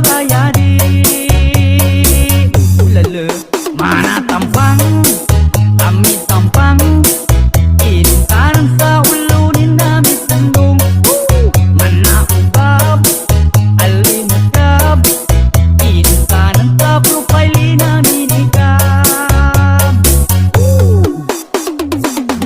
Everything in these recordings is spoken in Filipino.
bagayadi. Ulala, mana tampang, kami tampang, intan sa ulunin namin sandong. Mana ubab, alimakab, intan sa profile namin ikab.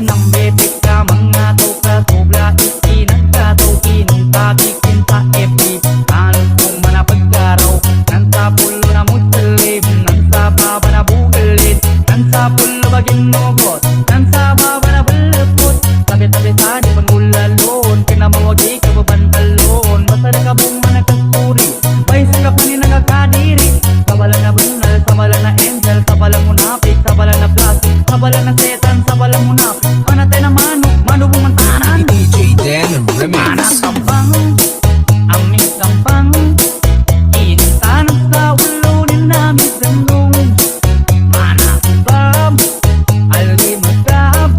Nang bebek ka mga toka sobra ikinang kataw kinta bikin sa FB tanong kung manapagkaraw nang sa pulo na musalim nang sa baba na bugalit nang sa pulo baging nogot nang sa baba na balapot tabi-tabi sa di pangulalon kinamawagi ka babantalon basta nakabong managkasturi may sakap na ninagakadiri sabala na banal sabala na angel sabala munapik sabala na plastic sabala na setan sabala munapik anatay na mano bumantanan DJ Dan mana Remix. tampang aming tampang intan sa ulunin namin sandong mana ubab alimakab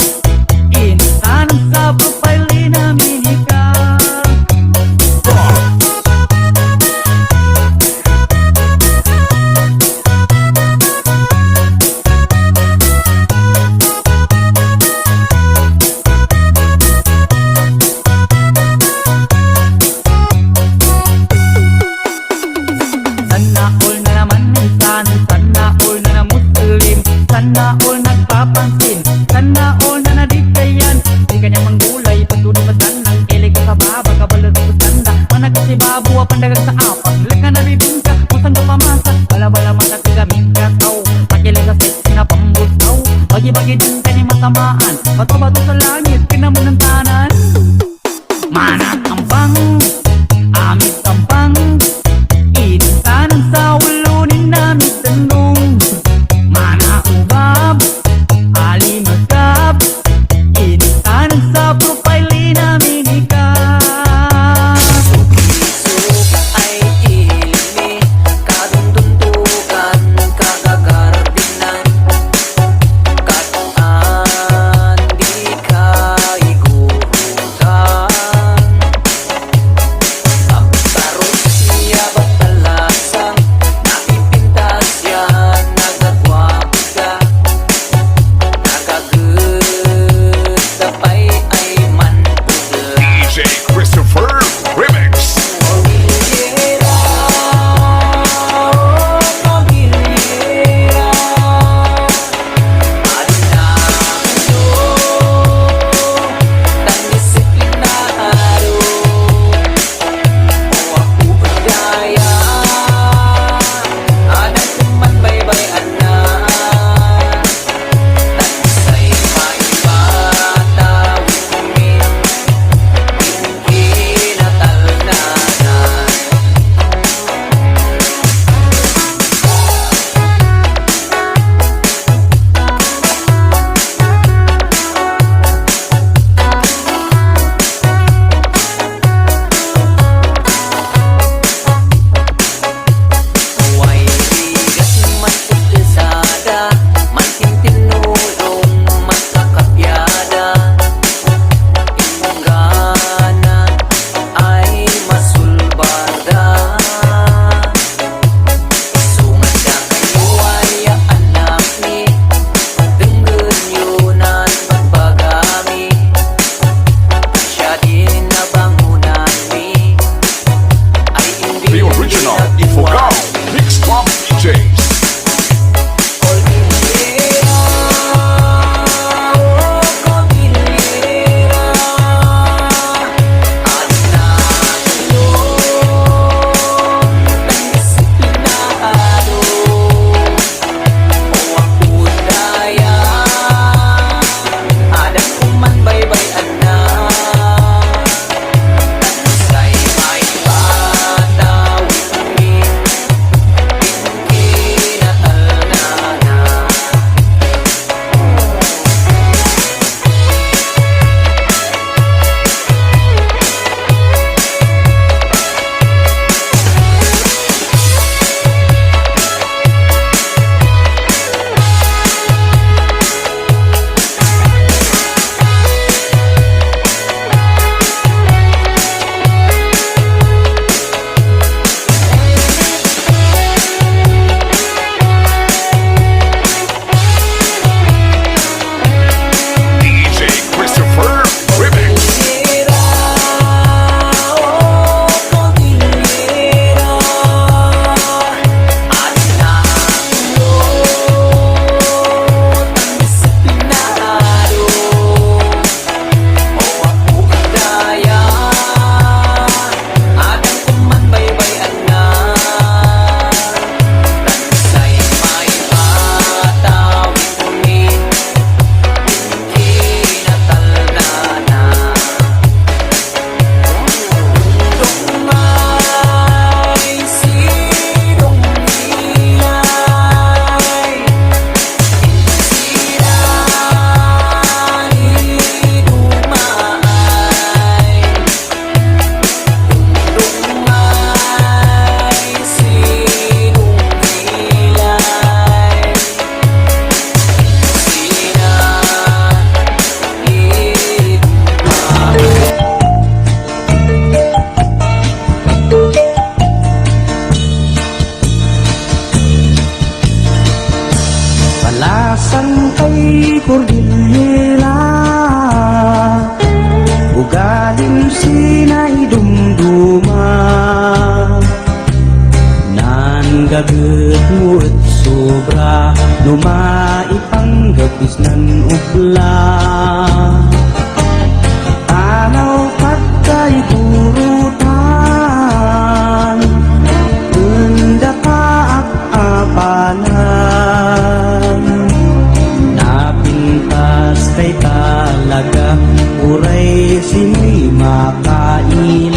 intan sa profile namin ikab. Sana all na naman minsan, sana all na na muslim, sana all nagpapansin, sana all na nadikayan. Di kanya manggulay, pagdunong basan ng kilig sa baba, kabalot sa tanda. Manag si babu, pandagang sa apak, laka na bibingka, kusang pamasa, bala-bala mata tigamin kataw, pakilig sa sexy na pambutaw, bagi-bagi din kanya matamaan, bato-bato sa langit, pinamunang tanan. Mana tampang, amit tampang, intan sa ulunin namin sandong mana ubab, alimakab, intan sa profile namin ikab. Isok ay ilimi, kaduntuntukan, kagagardinan, kataan di ka iguhutan. Pagtarot siya batalasang, napipintas yan, nagagwapo ka, nagagut, tapay ay manpudla. DJ Christopher Remix. Mobilera, oh mobilera, marinado, tan disiplinado, o ako bagaya, anak kuman baybayan na, tan say maibata, umin, kinatalnanan. Huwag bigat man kulsada, manting tinulong magkakapyada. Inggana ay masulbada. Isungan ka kayo ay anak ni, tunggun yunan pagpagami. Siya din na bangunan ni, ay hindi The original Ifugao Mix Club DJs. Mobilera, oh mobilera, alinado, tan disiplinado, o ako daya, anak kuman baybayan na, tan say may bata, umin, kay Cordillera, ugaling sinay dumduma, nan gaget muet sobra, numaipang gapis nan ubla. Tanaw pagkay kurutan, unda paak apalan, napintas kay talaga, uray sino'y makailan.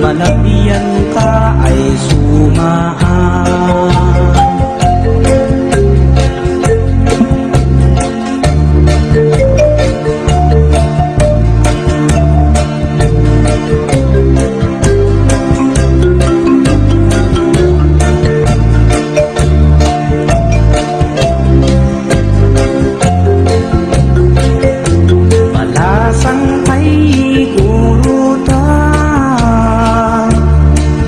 Malapian ka ay sumahan. Malasang kay kurutan,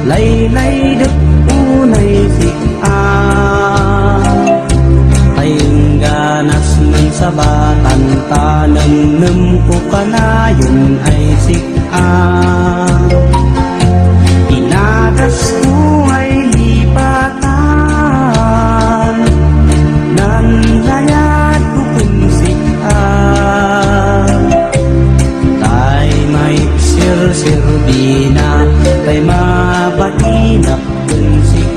laylay dek unay sikaan, tayong ganas ng sabatan, tanam ko kanayon ay sikaan. Inagas ko ay lipatan, nan layat ko kung sikaan. Tay may sir-sirbina, tay mabahinap kung sikaan.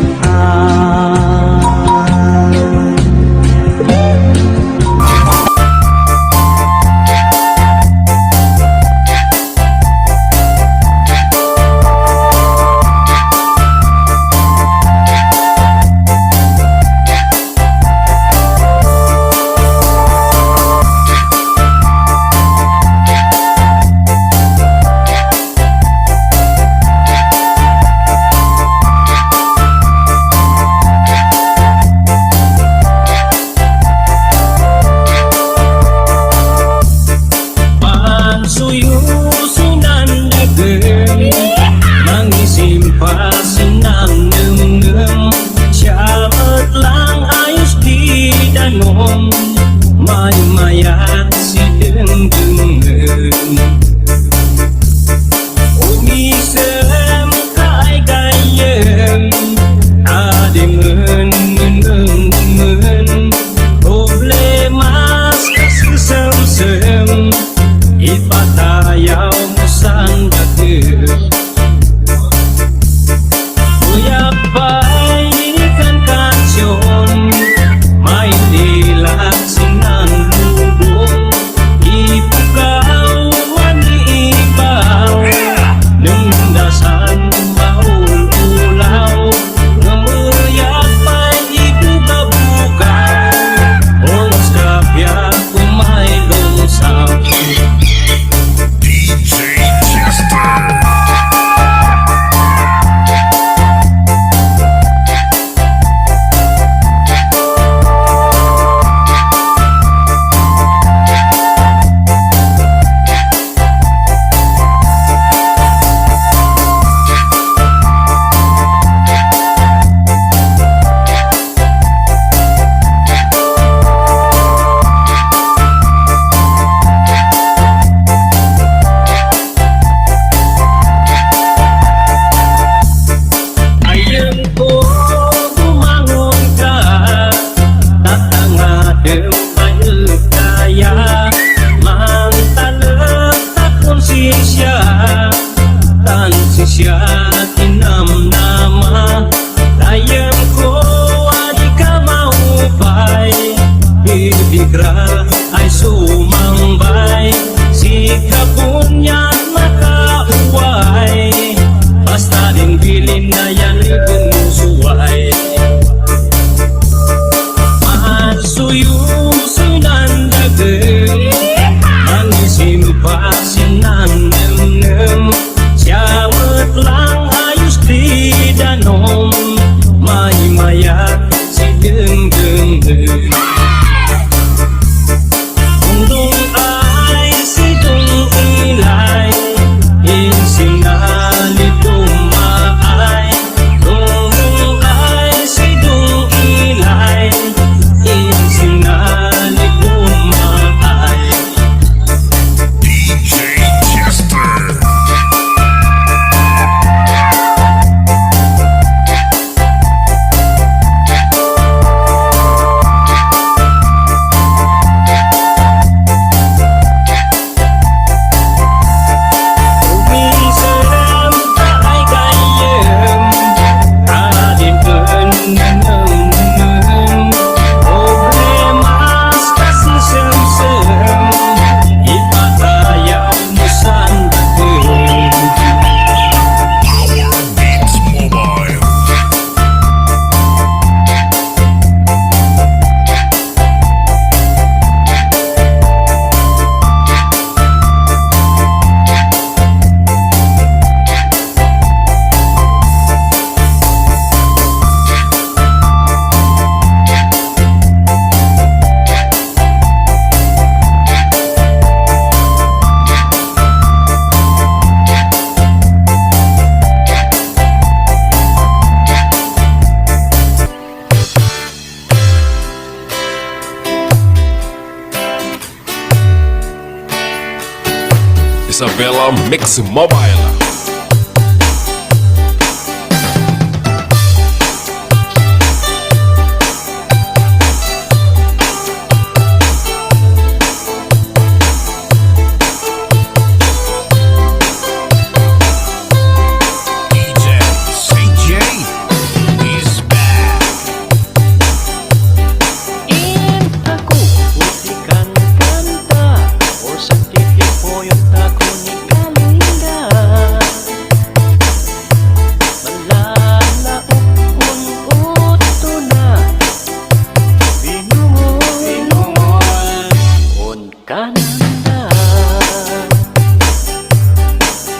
Mayat si deng-dengen, umisem kay gayem, ademen problemas kasusem-sem, ipatayaw mo sang dageg. Uyapay kan kansyon, may dilat sinan lubong, ipugaw maniibaw, nundasan maul-ulaw, namuyapay ibugabugaw, oras kapya kumay lungsaw. DJ Chester. Siya tinamnama, tayang ko ay kamaupay, bibigra ay sumambay, sikapun niya makauway, basta din pilin na yan ibenusuway Masuyusoy nan dagay Ang isinupasin nan nem Siyawat lang ayos di danom May mayat si deng-deng-deng Undong ay si dong ilay Insinali tumaay Undong ay si dong ilay Insinali tumaay DJ Chester. Umisalam ta ay gayem Adin penem Problemas kasi sem-sem Ipatayaw mo sandatin Power Beats Mobile. Isabella Mix Mobile. DJ CJ is back. Aku putikan kanta O sakit po yung tako ni Kalinga Malalaok kung uto na Binungol On kananda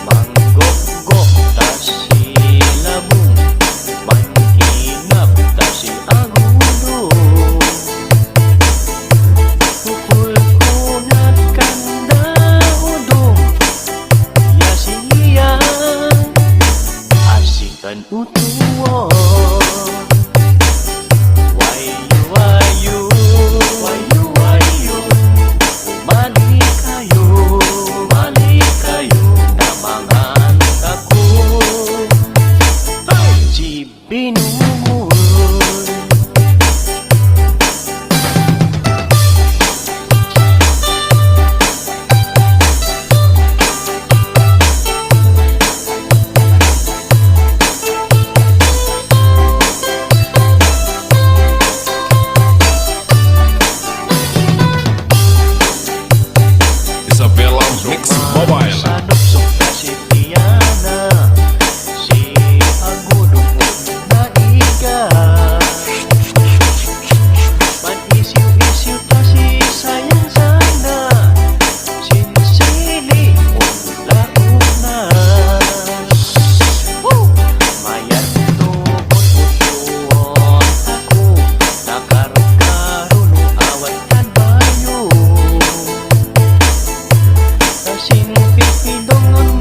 Manggok-gok ta silabong Manginap ta si agulo Pukul kunat kanda udong Ya siya Asikan utuwo Wayu-wayu Wayu-wayu Umali kayo Namangan ako Si binungol Isabella Mix Mobile. Sa duksok na si Tiana Si Agudong na iga Pan-isiw-isiw ta si sayang sana Sinisili kung laog na Mayat to kung utuon ako Nakarong-karoon awat kan bayo Kasing pipidongon